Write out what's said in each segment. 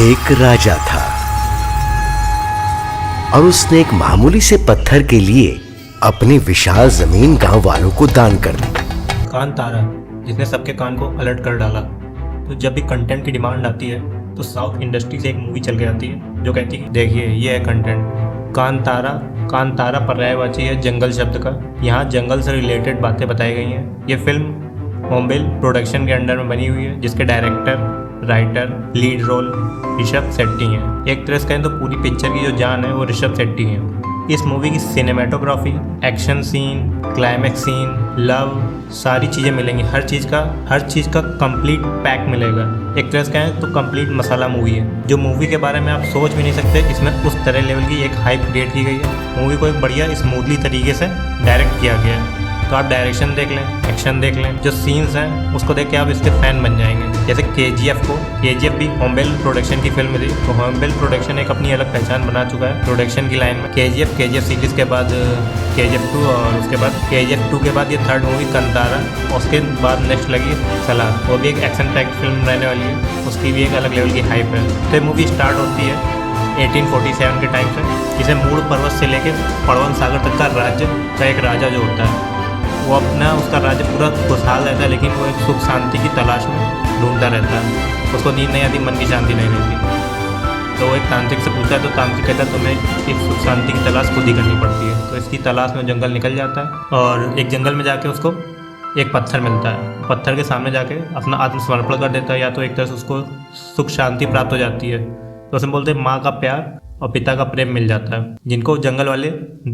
एक राजा था और उसने एक मामूली से पत्थर के लिए अपनी विशाल जमीन गांव वालों को दान कर दी। कान तारा, जिसने सबके कान को अलर्ट कर डाला। तो जब भी कंटेंट की डिमांड आती है तो साउथ इंडस्ट्री से एक मूवी चल के आती है जो कहती है देखिए ये है कंटेंट। कान तारा पर्यायवाची है जंगल शब्द का। यहाँ जंगल से रिलेटेड बातें बताई गई हैं। ये फिल्म मोम्बिल प्रोडक्शन के अंडर में बनी हुई है, जिसके director, writer, lead role Rishab Shetty हैं। एक तरह से कहें तो पूरी पिक्चर की जो जान है वो ऋषभ शेट्टी है। इस मूवी की cinematography, action scene, climax scene, love, सारी चीज़ें मिलेंगी। हर चीज़ का कंप्लीट पैक मिलेगा। एक तरह से कहें तो कंप्लीट मसाला मूवी है, जो मूवी के बारे में आप सोच भी नहीं सकते। इसमें उस तरह लेवल की एक हाइप क्रिएट की गई है। मूवी को एक बढ़िया स्मूथली तरीके से डायरेक्ट किया गया है। तो आप डायरेक्शन देख लें, एक्शन देख लें, जो सीन्स हैं उसको देख के आप इसके फ़ैन बन जाएंगे। जैसे KGF भी होम्बिल प्रोडक्शन की फिल्म थी, तो होम्बिल प्रोडक्शन एक अपनी अलग पहचान बना चुका है प्रोडक्शन की लाइन में। KGF सीरीज़ के बाद KGF 2 और उसके बाद KGF 2 के बाद ये थर्ड मूवी कांतारा, उसके बाद नेक्स्ट लगी सलार। वो भी एक एक्शन पैक्ड फिल्म रहने वाली है, उसकी भी एक अलग लेवल की हाइप है। तो ये मूवी स्टार्ट होती है 1847 के टाइम से। इसे मूल पर्वत से लेकर पड़वन सागर तक का राज्य का एक राजा जो होता है वो उसका राज्य पूरा खुशहाल रहता है, लेकिन वो एक सुख शांति की तलाश में ढूंढता रहता है। उसको नींद नहीं आती, मन की शांति नहीं रहती। तो वो एक तांत्रिक से पूछता है, तो तांत्रिक कहता है तुम्हें एक सुख शांति की तलाश खुद ही करनी पड़ती है। तो इसकी तलाश में जंगल निकल जाता है और एक जंगल में जाके उसको एक पत्थर मिलता है। पत्थर के सामने जाके अपना आत्मसमर्पण कर देता है, या तो एक तरह से उसको सुख शांति प्राप्त हो जाती है। तो उसमें बोलते हैं माँ का प्यार और पिता का प्रेम मिल जाता है, जिनको जंगल वाले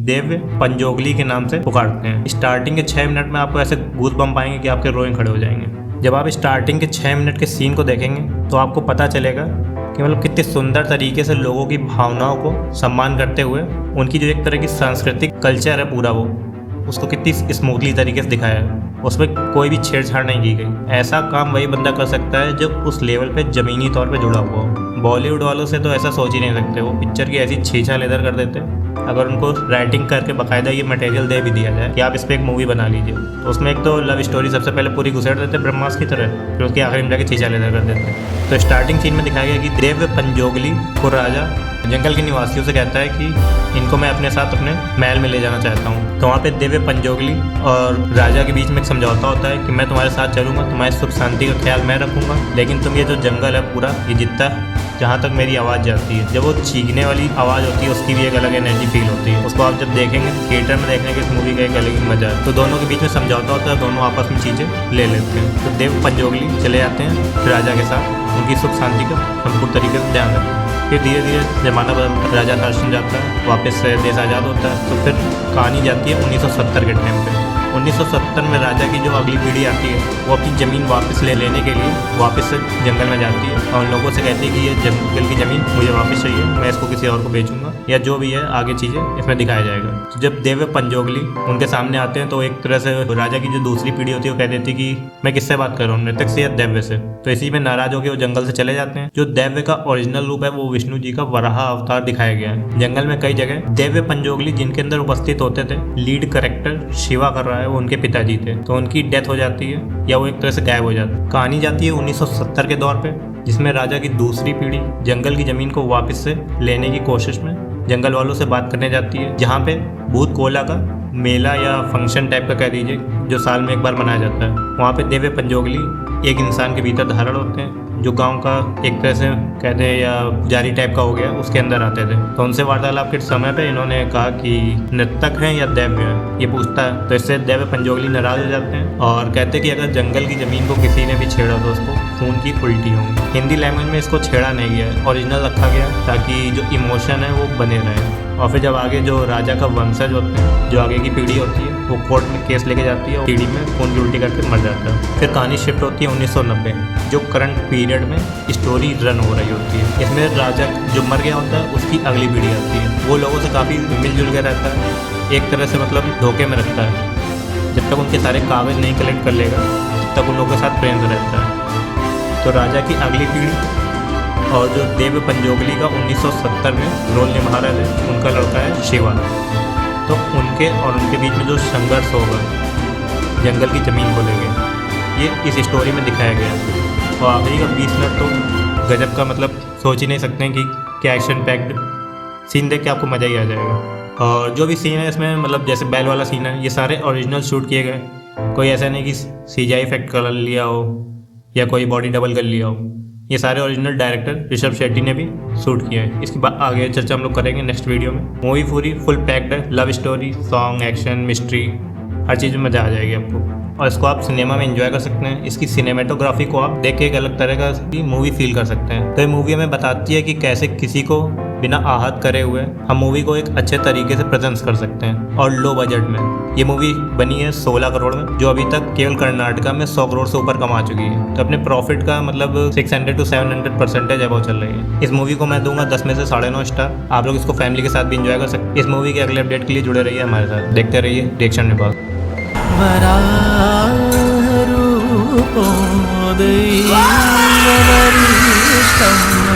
देव पंजोगली के नाम से पुकारते हैं। स्टार्टिंग के 6 मिनट में आपको ऐसे गूज बम्प आएंगे कि आपके रोएं खड़े हो जाएंगे। जब आप स्टार्टिंग के 6 मिनट के सीन को देखेंगे तो आपको पता चलेगा कि मतलब कितने सुंदर तरीके से लोगों की भावनाओं को सम्मान करते हुए उनकी जो एक तरह की सांस्कृतिक कल्चर है पूरा, वो उसको कितनी स्मूथली तरीके से दिखाया है। उसमें कोई भी छेड़छाड़ नहीं की गई। ऐसा काम वही बंदा कर सकता है जो उस लेवल पे ज़मीनी तौर पे जुड़ा हुआ हो। बॉलीवुड वालों से तो ऐसा सोच ही नहीं सकते। वो पिक्चर की ऐसी छीछा लेदर कर देते हैं। अगर उनको राइटिंग करके बाकायदा ये मटेरियल दे भी दिया जाए कि आप इस पर एक मूवी बना लीजिए, तो उसमें एक तो लव स्टोरी सबसे पहले पूरी घुसेड़ देते हैं ब्रह्मास्त्र की तरह, फिर उसके आखिरी में जाके छीछा लेदर कर देते हैं। तो स्टार्टिंग सीन में दिखाया गया कि देव पंजोगली को राजा जंगल के निवासियों से कहता है कि इनको मैं अपने साथ अपने महल में ले जाना चाहता हूँ। तो वहाँ पे देव पंजोगली और राजा के बीच में एक समझौता होता है कि मैं तुम्हारे साथ चलूँगा, तुम्हारी सुख शांति का ख्याल मैं रखूँगा, लेकिन तुम ये जो जंगल है पूरा ये जितना जहाँ तक मेरी आवाज़ जाती है, जब वो चीखने वाली आवाज़ होती है उसकी भी एक अलग एनर्जी फील होती है। उसको आप जब देखेंगे थिएटर में देखने के इस मूवी का एक अलग ही मजा है। तो दोनों के बीच में समझौता होता है, दोनों आपस में चीज़ें ले लेते हैं। तो देव पंजोगली चले जाते हैं राजा के साथ, उनकी सुख शांति का संपूर्ण तरीके से ध्यान रखते हैं। फिर धीरे धीरे जमाना बदलता है, राजा दर्शन जाता है, वापस से देश आज़ाद होता है। तो फिर कहानी जाती है 1970 के टाइम पे। 1970 में राजा की जो अगली पीढ़ी आती है वो अपनी ज़मीन वापस लेने के लिए वापस से जंगल में जाती है और उन लोगों से कहती है कि ये जंगल की ज़मीन मुझे वापस चाहिए, मैं इसको किसी और को बेचूंगा, या जो भी है आगे चीज़ें इसमें दिखाया जाएगा। तो जब देव पंजोगली उनके सामने आते हैं तो एक तरह से राजा की जो दूसरी पीढ़ी होती है वो कह देती है कि मैं किससे बात कर रहा हूँ, नृतक से या दैव्य से। तो इसी में नाराज होकर वो जंगल से चले जाते हैं। जो दैव्य का ओरिजिनल रूप है वो विष्णु जी का वराह अवतार दिखाया गया है। जंगल में कई जगह देव्य पंजोगली जिनके अंदर उपस्थित होते थे, लीड कैरेक्टर शिवा कर रहा है, वो उनके पिताजी थे। तो उनकी डेथ हो जाती है या वो एक तरह से गायब हो जाती है। कहानी जाती है 1970 के दौर पे, जिसमें राजा की दूसरी पीढ़ी जंगल की जमीन को वापस से लेने की कोशिश में जंगल वालों से बात करने जाती है, जहाँ पे भूत कोला का मेला या फंक्शन टाइप का कह दीजिए जो साल में एक बार मनाया जाता है। वहाँ पे देव पंजोगली एक इंसान के भीतर धारण होते हैं जो गांव का एक तरह से कहते हैं या पुजारी टाइप का हो गया, उसके अंदर आते थे। तो उनसे वार्तालाप के समय पे इन्होंने कहा कि नृतक हैं या दैव्य हैं, ये पूछता है। तो इससे दैव्य पंजोगली नाराज हो जाते हैं और कहते हैं कि अगर जंगल की ज़मीन को किसी ने भी छेड़ा तो उसको खून की उल्टी होंगी। हिंदी लैंग्वेज में इसको छेड़ा नहीं गया है, ओरिजिनल रखा गया ताकि जो इमोशन है वो बने रहे। और फिर जब आगे जो राजा का वंशज होते हैं, जो आगे की पीढ़ी होती है, वो कोर्ट में केस लेके जाती है और पीढ़ी में खून की उल्टी करके मर जाता है। फिर कहानी शिफ्ट होती है 1990, जो करंट पीरियड में स्टोरी रन हो रही होती है। इसमें राजा जो मर गया होता है उसकी अगली पीढ़ी आती है, वो लोगों से काफ़ी मिलजुल के रहता है, एक तरह से मतलब धोखे में रखता है। जब तक उनके सारे कागज़ नहीं कलेक्ट कर लेगा तब तक उन लोगों के साथ प्रेम से रहता है। तो राजा की अगली पीढ़ी और जो देव पंजोगली का 1970 में रोल निभा रहे थे, उनका लड़का है शिवा। तो उनके और उनके बीच में जो संघर्ष होगा जंगल की ज़मीन को लेके, ये इस स्टोरी में दिखाया गया है। और आखिरी का 20 मिनट तो गजब का मतलब सोच ही नहीं सकते हैं कि क्या एक्शन पैक्ड सीन देख के आपको मज़ा ही आ जाएगा। और जो भी सीन है इसमें, मतलब जैसे बैल वाला सीन है, ये सारे ओरिजिनल शूट किए गए, कोई ऐसा नहीं कि CGI इफेक्ट कर लिया हो या कोई बॉडी डबल कर लिया हो। ये सारे ओरिजिनल डायरेक्टर ऋषभ शेट्टी ने भी शूट किया है। इसके बाद आगे चर्चा हम लोग करेंगे नेक्स्ट वीडियो में। मूवी पूरी फुल पैक्ड है, love story, song, action, mystery, हर चीज़ में मज़ा आ जाएगी आपको, और इसको आप सिनेमा में एंजॉय कर सकते हैं। इसकी सिनेमेटोग्राफी को आप देख के एक अलग तरह का मूवी फील कर सकते हैं। तो ये मूवी हमें बताती है कि कैसे किसी को बिना आहत करे हुए हम मूवी को एक अच्छे तरीके से प्रेजेंट कर सकते हैं, और लो बजट में। ये मूवी बनी है 16 करोड़ में, जो अभी तक केवल कर्नाटका में 100 करोड़ से ऊपर कमा चुकी है। तो अपने प्रॉफिट का मतलब 600 to 700% अब चल रही है। इस मूवी को मैं दूंगा 10 में से 9.5 स्टार। आप लोग इसको फैमिली के साथ भी एंजॉय कर सकते हैं। इस मूवी के अगले अपडेट के लिए जुड़े रहिए हमारे साथ, देखते रहिए रिएक्शन विभाग। वरारूपोदय वरिष्ठम्